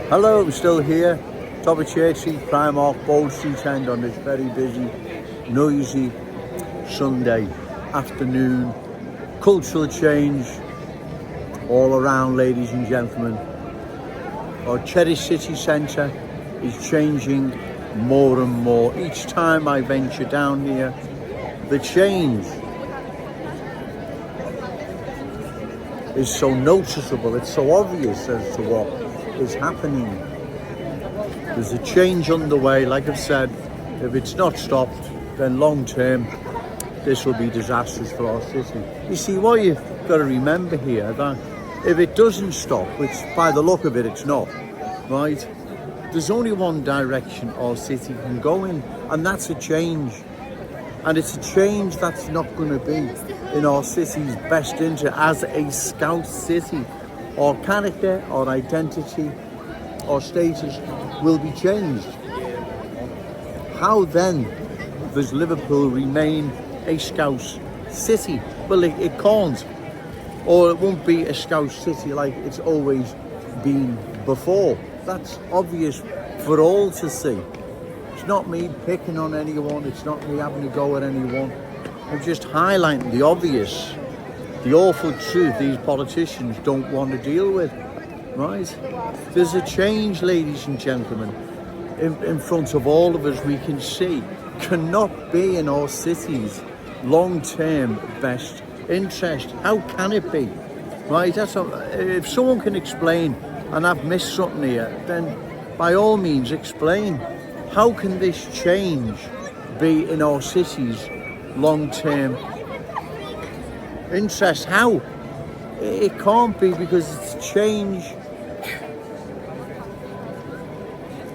Hello, I'm still here. Top of Church Street, Primark, Bow Street End on this very busy, noisy Sunday afternoon. Cultural change all around, ladies and gentlemen. Our Cherry City Centre is changing more and more. Each time I venture down here, the change is so noticeable, it's so obvious as to what is happening. There's a change underway. Like I've said, if it's not stopped, then long term this will be disastrous for our city. You see, what you've got to remember here, that if it doesn't stop, which by the look of it it's not, right, there's only one direction our city can go in, and that's a change. And it's a change that's not going to be in our city's best interest as a Scouse city. Our character, our identity, our status will be changed. How then does Liverpool remain a Scouse city? Well, it can't. Or it won't be a Scouse city like it's always been before. That's obvious for all to see. It's not me picking on anyone, it's not me having a go at anyone. I'm just highlighting the obvious, the awful truth these politicians don't want to deal with, right? There's a change, ladies and gentlemen, in front of all of us. We can see cannot be in our city's long-term best interest. How can it be, right? If someone can explain, and I've missed something here, then by all means explain. How can this change be in our city's long-term interest? How? It can't be, because it's change.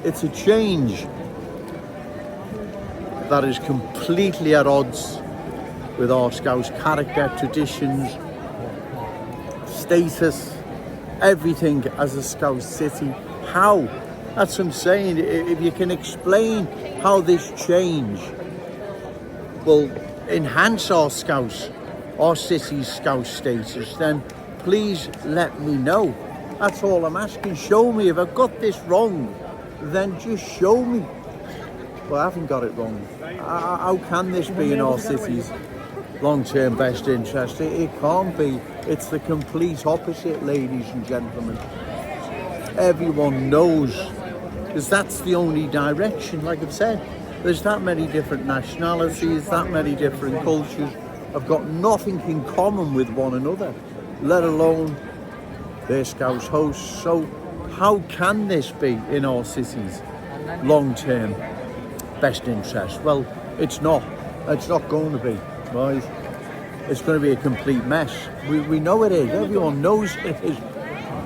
It's a change that is completely at odds with our Scouse character, traditions, status, everything as a Scouse city. How? That's what I'm saying. If you can explain how this change will enhance our city's Scouse status, then please let me know. That's all I'm asking. Show me. If I've got this wrong, then just show me. Well, I haven't got it wrong. How can this be in our city's long-term best interest? It can't be. It's the complete opposite, ladies and gentlemen. Everyone knows, because that's the only direction. Like I've said, there's that many different nationalities, that many different cultures have got nothing in common with one another, let alone their Scouse hosts. So how can this be in our city's long-term best interest? Well, it's not. It's not going to be, right? It's going to be a complete mess. We know it is. Everyone knows it is.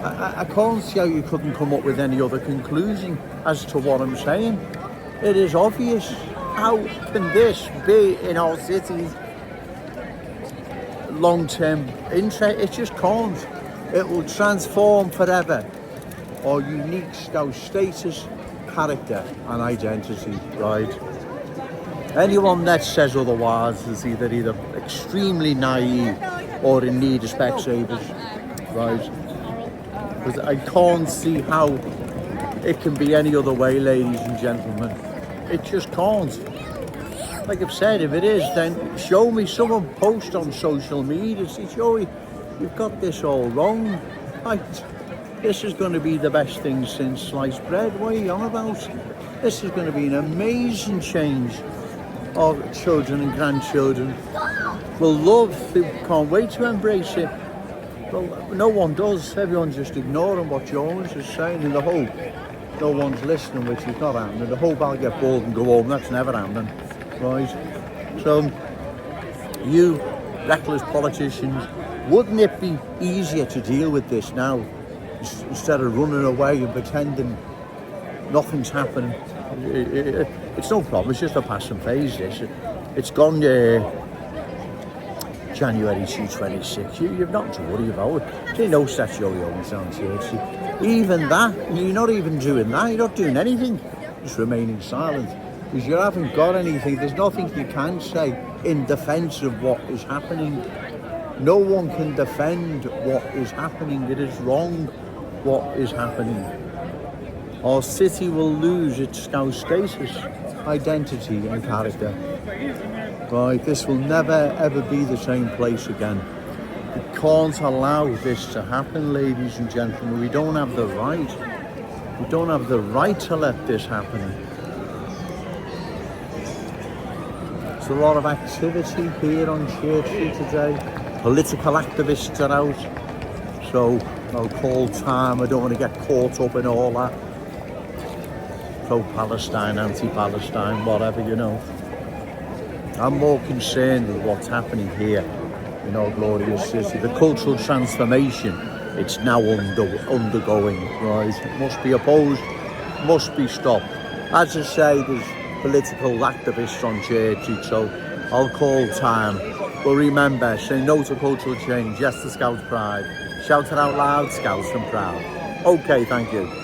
I can't see how you couldn't come up with any other conclusion as to what I'm saying. It is obvious. How can this be in our city's long-term interest? It just can't. It will transform forever our unique Scouse status, character and identity, right? Anyone that says otherwise is either extremely naive or in need of Specsavers, right? Because I can't see how it can be any other way, ladies and gentlemen. It just can't. Like I've said, if it is, then show me. Someone post on social media, say, Joey, you've got this all wrong. Right? This is going to be the best thing since sliced bread. What are you on about? This is going to be an amazing change. Our children and grandchildren will love. They can't wait to embrace it. Well, no one does. Everyone's just ignoring what Jones is saying in the hope no one's listening, which is not happening. The hope I'll get bored and go home. That's never happening, right? So, you reckless politicians, wouldn't it be easier to deal with this now instead of running away and pretending nothing's happening? It's no problem. It's just a passing phase. It's gone. January 2026, you've nothing to worry about. There's no statutory sound here. Even that, you're not even doing that. You're not doing anything. Just remaining silent. Because you haven't got anything. There's nothing you can say in defence of what is happening. No one can defend what is happening. It is wrong what is happening. our city will lose its Scouse status, identity and character. Right, this will never ever be the same place again. We can't allow this to happen, ladies and gentlemen. We don't have the right. We don't have the right to let this happen. There's a lot of activity here on Church Street today. Political activists are out. So I'll call time. I don't want to get caught up in all that. Pro-Palestine, anti-Palestine, whatever, you know. I'm more concerned with what's happening here in our glorious city. The cultural transformation it's now undergoing, right? It must be opposed, must be stopped. As I say, there's political activists on Church Street, so I'll call time. But remember, say no to cultural change, yes to Scouse pride. Shout it out loud, Scouse and proud. Okay, thank you.